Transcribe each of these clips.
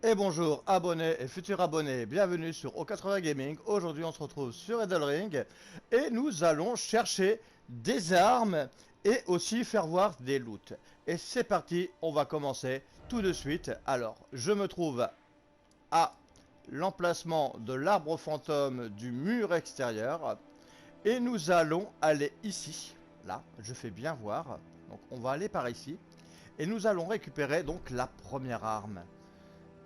Et bonjour abonnés et futurs abonnés, bienvenue sur O80 Gaming. Aujourd'hui on se retrouve sur Edelring et nous allons chercher des armes et aussi faire voir des loots. Et c'est parti, on va commencer tout de suite. Alors je me trouve à l'emplacement de l'arbre fantôme du mur extérieur et nous allons aller ici. Là, je fais bien voir. Donc on va aller par ici et nous allons récupérer donc la première arme.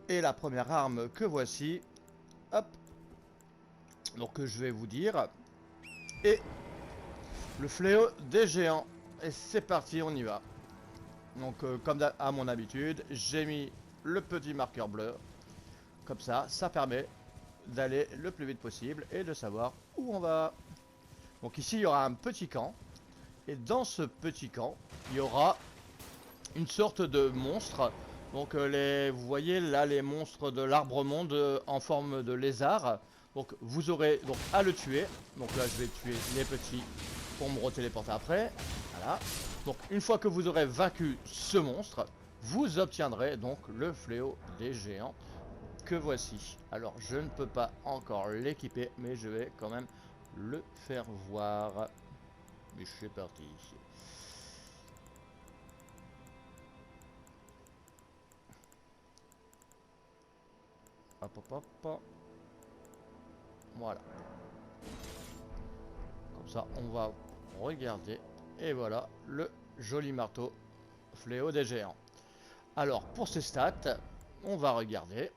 Et la première arme que voici, hop, donc je vais vous dire, et le fléau des géants. Et c'est parti, on y va. Donc comme à mon habitude, j'ai mis le petit marqueur bleu. Comme ça permet d'aller le plus vite possible et de savoir où on va. Donc ici, il y aura un petit camp. Et dans ce petit camp, il y aura une sorte de monstre. Donc vous voyez là les monstres de l'arbre monde en forme de lézard. Donc vous aurez donc à le tuer. Donc là je vais tuer les petits pour me retéléporter après. Voilà. Donc une fois que vous aurez vaincu ce monstre, vous obtiendrez donc le fléau des géants que voici. Alors je ne peux pas encore l'équiper, mais je vais quand même le faire voir. Mais c'est parti. Hop hop hop. Voilà. Comme ça, on va regarder. Et voilà, le joli marteau fléau des géants. Alors, pour ces stats, on va regarder.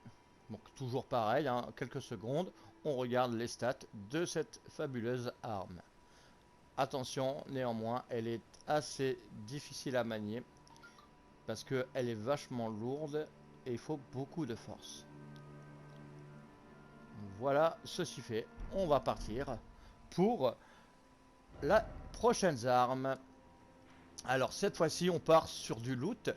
Donc, toujours pareil, hein, quelques secondes. On regarde les stats de cette fabuleuse arme. Attention, néanmoins, elle est assez difficile à manier. Parce qu'elle est vachement lourde et il faut beaucoup de force. Voilà, ceci fait, on va partir pour la prochaine arme. Alors cette fois-ci on part sur du loot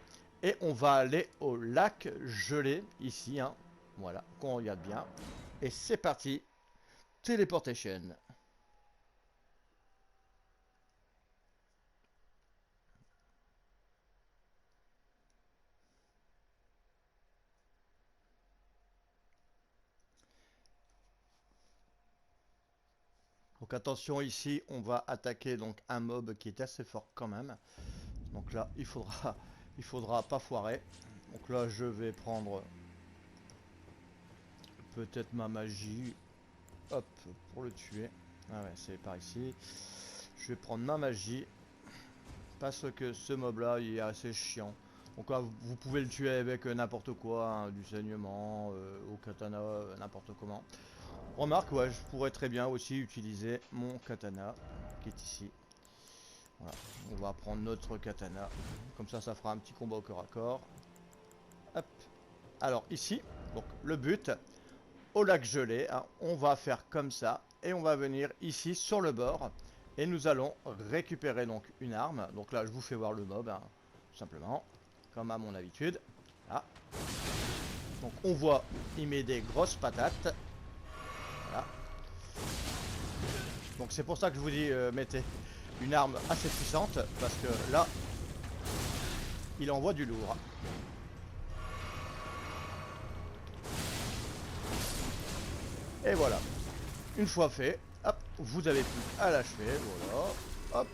et on va aller au lac gelé ici, hein. Voilà, qu'on regarde bien. Et c'est parti, téléportation. Donc attention ici, on va attaquer donc un mob qui est assez fort quand même. Donc là, il faudra pas foirer. Donc là, je vais prendre peut-être ma magie. Hop, pour le tuer. Ah ouais, c'est par ici. Je vais prendre ma magie. Parce que ce mob là, il est assez chiant. Donc là, vous pouvez le tuer avec n'importe quoi, hein, du saignement, au katana, n'importe comment. Remarque, ouais, je pourrais très bien aussi utiliser mon katana, qui est ici. Voilà, on va prendre notre katana. Comme ça fera un petit combat au corps à corps. Hop. Alors ici, donc le but, au lac gelé, hein, on va faire comme ça. Et on va venir ici sur le bord. Et nous allons récupérer donc une arme. Donc là, je vous fais voir le mob, hein, tout simplement. Comme à mon habitude. Là. Donc on voit, il met des grosses patates. Voilà. Donc c'est pour ça que je vous dis, mettez une arme assez puissante. Parce que là, il envoie du lourd. Et voilà. Une fois fait, hop, vous avez plus à l'achever, voilà, hop,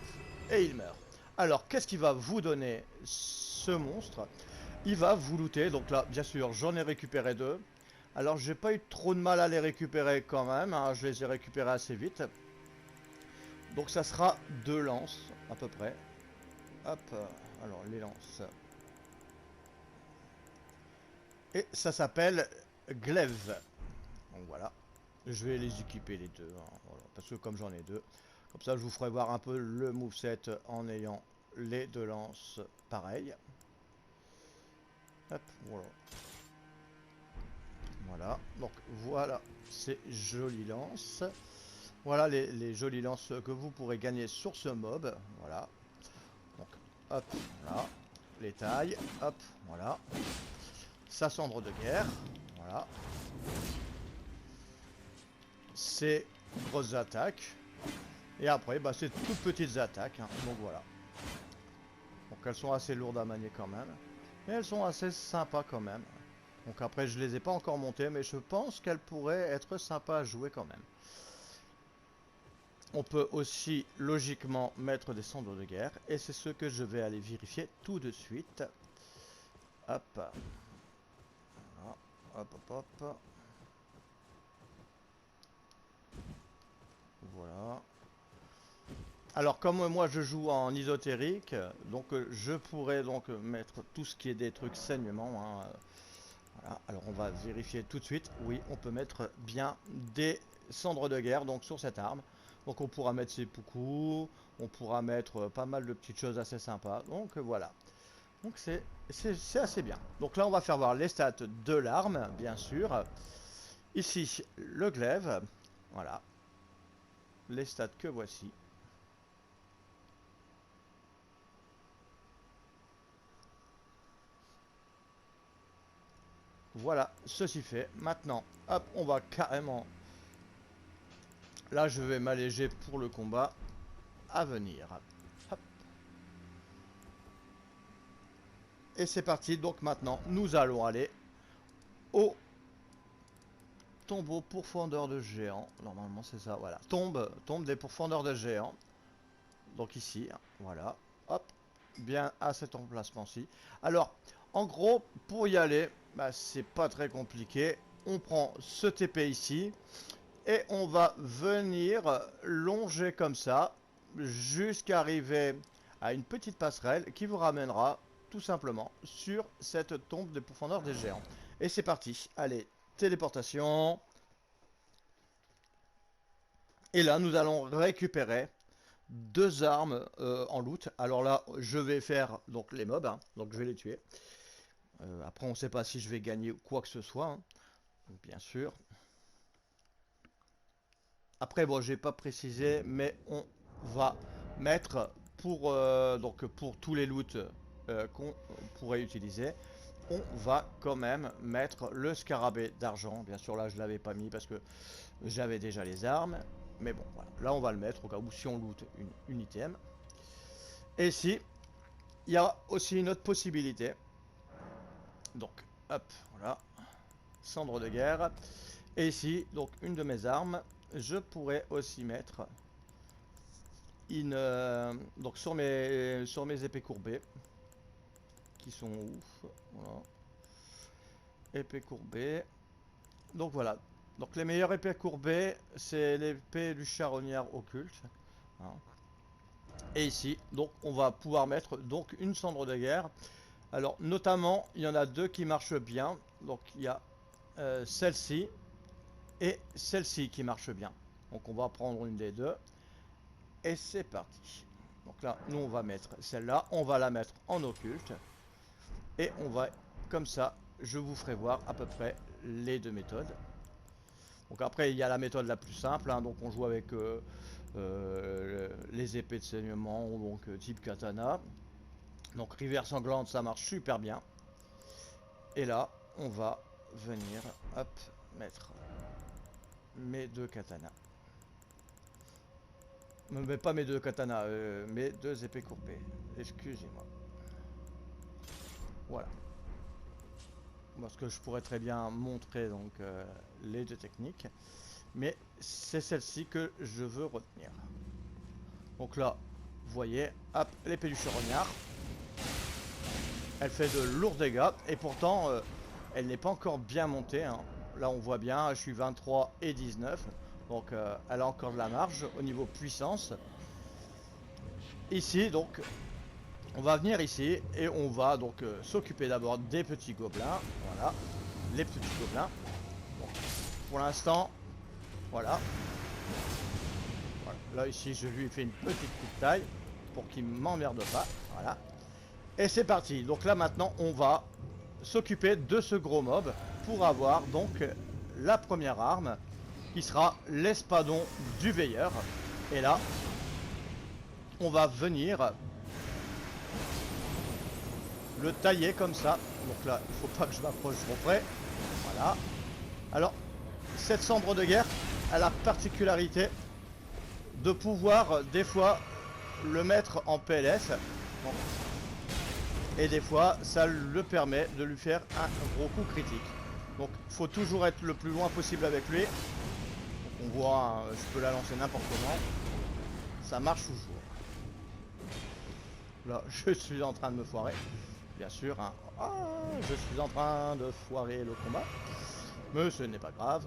et il meurt. Alors, qu'est-ce qu'il va vous donner ce monstre? Il va vous looter, donc là, bien sûr, j'en ai récupéré deux. Alors, j'ai pas eu trop de mal à les récupérer quand même, hein, je les ai récupérés assez vite. Donc, ça sera deux lances, à peu près. Hop, alors, les lances. Et ça s'appelle glaive. Donc, voilà. Je vais les équiper les deux, hein, voilà, parce que comme j'en ai deux, comme ça je vous ferai voir un peu le moveset en ayant les deux lances pareilles. Hop, voilà. Voilà, donc voilà ces jolies lances. Voilà les jolies lances que vous pourrez gagner sur ce mob. Voilà. Donc hop, voilà. Les tailles, hop, voilà. Sa cendre de guerre. Voilà. Ces grosses attaques. Et après, bah, c'est toutes petites attaques, hein. Donc voilà. Donc elles sont assez lourdes à manier quand même. Mais elles sont assez sympas quand même. Donc après, je les ai pas encore montées, mais je pense qu'elles pourraient être sympas à jouer quand même. On peut aussi logiquement mettre des cendres de guerre, et c'est ce que je vais aller vérifier tout de suite. Hop. Voilà. Hop, hop, hop. Voilà. Alors comme moi je joue en isotérique, donc je pourrais donc mettre tout ce qui est des trucs saignement, hein. Voilà. Alors on va vérifier tout de suite. Oui, on peut mettre bien des cendres de guerre donc sur cette arme. Donc on pourra mettre ses poucous, on pourra mettre pas mal de petites choses assez sympas. Donc voilà. Donc c'est assez bien. Donc là on va faire voir les stats de l'arme, bien sûr. Ici le glaive, voilà. Les stats que voici. Voilà, ceci fait. Maintenant, hop, on va carrément... Là, je vais m'alléger pour le combat à venir. Hop. Et c'est parti. Donc maintenant, nous allons aller au tombeau pourfendeur de géants. Normalement, c'est ça, voilà. Tombe des pourfendeurs de géants. Donc ici, voilà. Hop, bien à cet emplacement-ci. Alors, en gros, pour y aller, bah, c'est pas très compliqué. On prend ce TP ici. Et on va venir longer comme ça jusqu'à arriver à une petite passerelle qui vous ramènera tout simplement sur cette tombe des pourfendeurs des géants. Et c'est parti. Allez, téléportation. Et là, nous allons récupérer deux armes en loot. Alors là, je vais faire donc les mobs, hein, donc je vais les tuer. Après, on ne sait pas si je vais gagner quoi que ce soit, hein, donc, bien sûr. Après, bon, j'ai pas précisé, mais on va mettre pour donc pour tous les loots qu'on pourrait utiliser, on va quand même mettre le scarabée d'argent. Bien sûr, là, je l'avais pas mis parce que j'avais déjà les armes, mais bon, voilà. Là, on va le mettre au cas où si on loot une item. Et ici, il y a aussi une autre possibilité. Donc, hop, voilà, cendre de guerre. Et ici, donc une de mes armes. Je pourrais aussi mettre une donc sur mes épées courbées qui sont ouf, voilà. Épée courbée. Donc voilà. Donc les meilleures épées courbées, c'est l'épée du charognard occulte, hein. Et ici, donc on va pouvoir mettre donc une cendre de guerre. Alors notamment, il y en a deux qui marchent bien. Donc il y a celle-ci et celle-ci qui marche bien. Donc on va prendre une des deux. Et c'est parti. Donc là, nous on va mettre celle-là. On va la mettre en occulte. Et on va, comme ça, je vous ferai voir à peu près les deux méthodes. Donc après, il y a la méthode la plus simple, hein. Donc on joue avec les épées de saignement, donc type katana. Donc rivière sanglante, ça marche super bien. Et là, on va venir, hop, mettre mes deux katanas. Mais pas mes deux katanas, mes deux épées courbées. Excusez-moi. Voilà. Parce que je pourrais très bien montrer donc les deux techniques. Mais c'est celle-ci que je veux retenir. Donc là, vous voyez, hop, l'épée du charognard. Elle fait de lourds dégâts. Et pourtant, elle n'est pas encore bien montée, hein. Là, on voit bien, je suis 23 et 19. Donc, elle a encore de la marge au niveau puissance. Ici, donc, on va venir ici et on va donc s'occuper d'abord des petits gobelins. Voilà, les petits gobelins. Bon, pour l'instant, voilà. Voilà. Là, ici, je lui fais une petite coup de taille pour qu'il ne m'emmerde pas. Voilà. Et c'est parti. Donc là, maintenant, on va s'occuper de ce gros mob pour avoir donc la première arme qui sera l'espadon du veilleur. Et là, on va venir le tailler comme ça. Donc là, il faut pas que je m'approche trop près. Voilà. Alors, cette cendre de guerre a la particularité de pouvoir des fois le mettre en PLS. Bon. Et des fois, ça le permet de lui faire un gros coup critique. Donc, il faut toujours être le plus loin possible avec lui. Donc, on voit, hein, je peux la lancer n'importe comment. Ça marche toujours. Là, je suis en train de me foirer. Bien sûr, hein. Ah, je suis en train de foirer le combat. Mais ce n'est pas grave.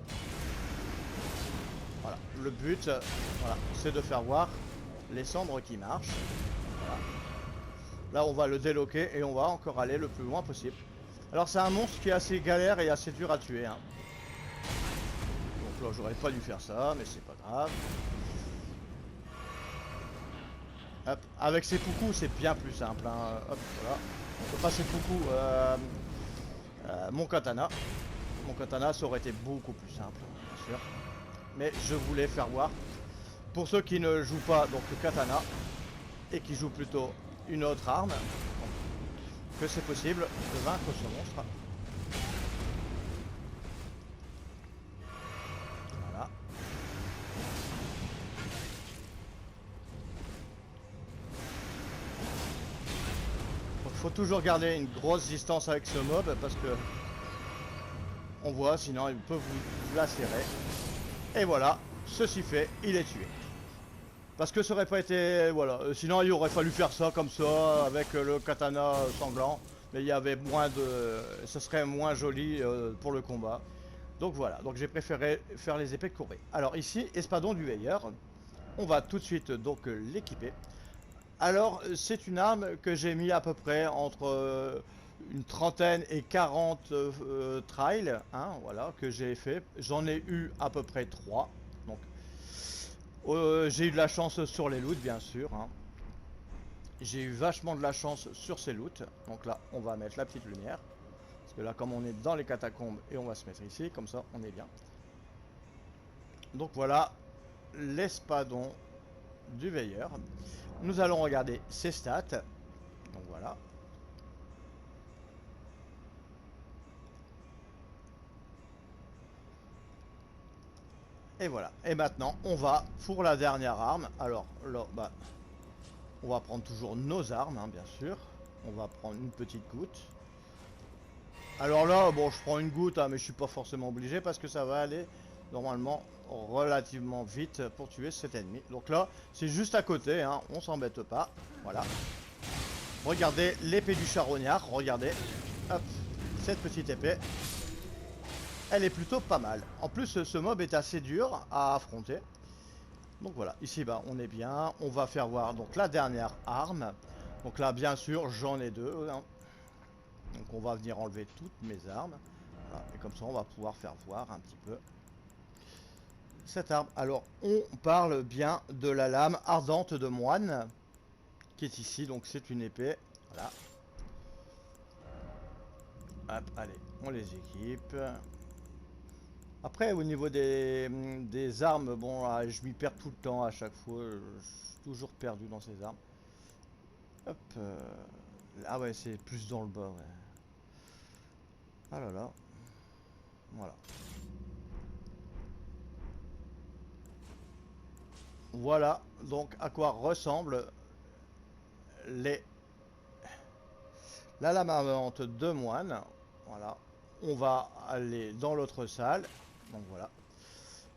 Voilà, le but, voilà, c'est de faire voir les cendres qui marchent. Voilà. Là, on va le déloquer et on va encore aller le plus loin possible. Alors, c'est un monstre qui est assez galère et assez dur à tuer, hein. Donc là, j'aurais pas dû faire ça, mais c'est pas grave. Hop, avec ses coucous, c'est bien plus simple, hein. Hop, voilà. On peut passer coucou mon katana. Mon katana, ça aurait été beaucoup plus simple, bien sûr. Mais je voulais faire voir, pour ceux qui ne jouent pas donc le katana, et qui jouent plutôt une autre arme, que c'est possible de vaincre ce monstre. Voilà. Donc, faut toujours garder une grosse distance avec ce mob parce que on voit, sinon il peut vous lacérer. Et voilà, ceci fait, il est tué. Parce que ça aurait pas été... Voilà, sinon il aurait fallu faire ça comme ça, avec le katana sanglant. Mais il y avait moins de... Ce serait moins joli pour le combat. Donc voilà, donc j'ai préféré faire les épées courbées. Alors ici, espadon du veilleur. On va tout de suite donc l'équiper. Alors c'est une arme que j'ai mis à peu près entre une trentaine et 40 trials, hein, voilà, que j'ai fait. J'en ai eu à peu près 3. Donc j'ai eu de la chance sur les loots, bien sûr, hein. J'ai eu vachement de la chance sur ces loots. Donc là, on va mettre la petite lumière. Parce que là, comme on est dans les catacombes, et on va se mettre ici, comme ça, on est bien. Donc voilà, l'espadon du veilleur. Nous allons regarder ses stats. Donc voilà. Et voilà. Et maintenant, on va pour la dernière arme. Alors là, bah, on va prendre toujours nos armes, hein, bien sûr. On va prendre une petite goutte. Alors là, bon, je prends une goutte, hein, mais je suis pas forcément obligé parce que ça va aller normalement relativement vite pour tuer cet ennemi. Donc là, c'est juste à côté, hein, on s'embête pas. Voilà. Regardez l'épée du charognard, regardez. Hop, cette petite épée. Elle est plutôt pas mal. En plus, ce mob est assez dur à affronter. Donc voilà, ici bah, on est bien. On va faire voir donc la dernière arme. Donc là, bien sûr, j'en ai deux, hein. Donc on va venir enlever toutes mes armes. Voilà. Et comme ça, on va pouvoir faire voir un petit peu cette arme. Alors, on parle bien de la lame ardente de moine qui est ici. Donc c'est une épée. Voilà. Hop, allez, on les équipe. Après, au niveau des armes, bon, là, je m'y perds tout le temps à chaque fois. Je suis toujours perdu dans ces armes. Hop. Ah ouais, c'est plus dans le bas, ouais. Ah là là. Voilà. Voilà donc à quoi ressemble les... la lame ardente de moine. Voilà. On va aller dans l'autre salle. Donc voilà.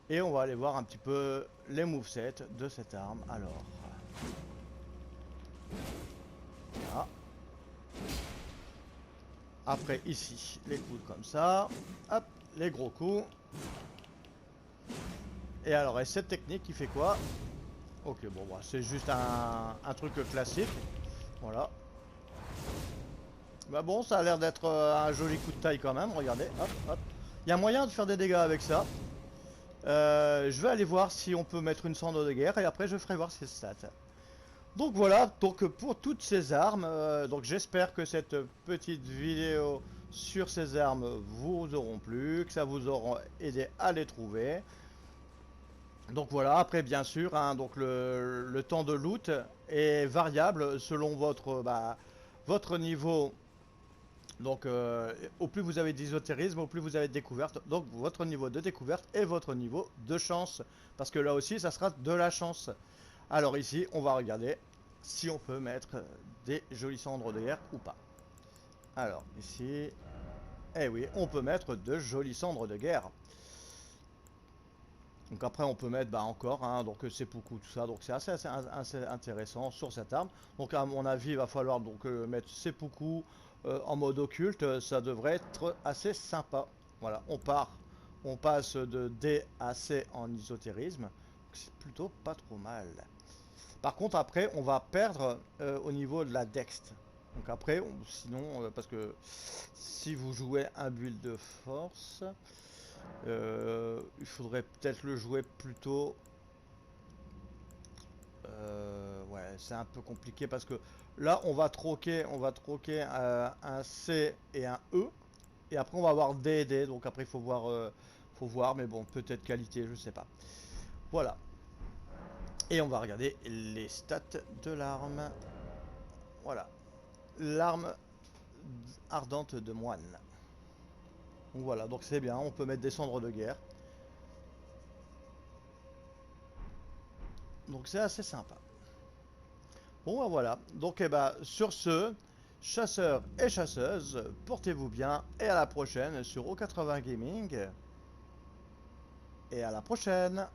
Et on va aller voir un petit peu les movesets de cette arme. Alors. Voilà. Après ici, les coups comme ça. Hop, les gros coups. Et alors, et cette technique qui fait quoi? Ok, bon, bah, c'est juste un truc classique. Voilà. Bah bon, ça a l'air d'être un joli coup de taille quand même. Regardez, hop, hop. Il y a moyen de faire des dégâts avec ça. Je vais aller voir si on peut mettre une cendre de guerre et après je ferai voir ses stats. Donc voilà, donc pour toutes ces armes, donc j'espère que cette petite vidéo sur ces armes vous auront plu, que ça vous aura aidé à les trouver. Donc voilà, après bien sûr, hein, donc le temps de loot est variable selon votre niveau. Donc au plus vous avez d'ésotérisme, au plus vous avez de découverte. Donc votre niveau de découverte et votre niveau de chance. Parce que là aussi, ça sera de la chance. Alors ici, on va regarder si on peut mettre des jolies cendres de guerre ou pas. Alors, ici... Eh oui, on peut mettre de jolies cendres de guerre. Donc après on peut mettre bah, encore, hein, donc seppuku, tout ça, donc c'est assez intéressant sur cette arme. Donc à mon avis il va falloir donc mettre seppuku en mode occulte, ça devrait être assez sympa. Voilà, on passe de D à C en ésotérisme, c'est plutôt pas trop mal. Par contre après on va perdre au niveau de la dext. Donc après, sinon, parce que si vous jouez un build de force, il faudrait peut-être le jouer plutôt. Ouais, c'est un peu compliqué parce que là, on va troquer un C et un E, et après on va avoir D et D. Donc après, faut voir, mais bon, peut-être qualité, je sais pas. Voilà. Et on va regarder les stats de l'arme. Voilà, l'arme ardente de moine. Donc voilà, donc c'est bien. On peut mettre des cendres de guerre. Donc c'est assez sympa. Bon, bah voilà. Donc, eh ben, sur ce, chasseurs et chasseuses, portez-vous bien et à la prochaine sur O80 Gaming. Et à la prochaine!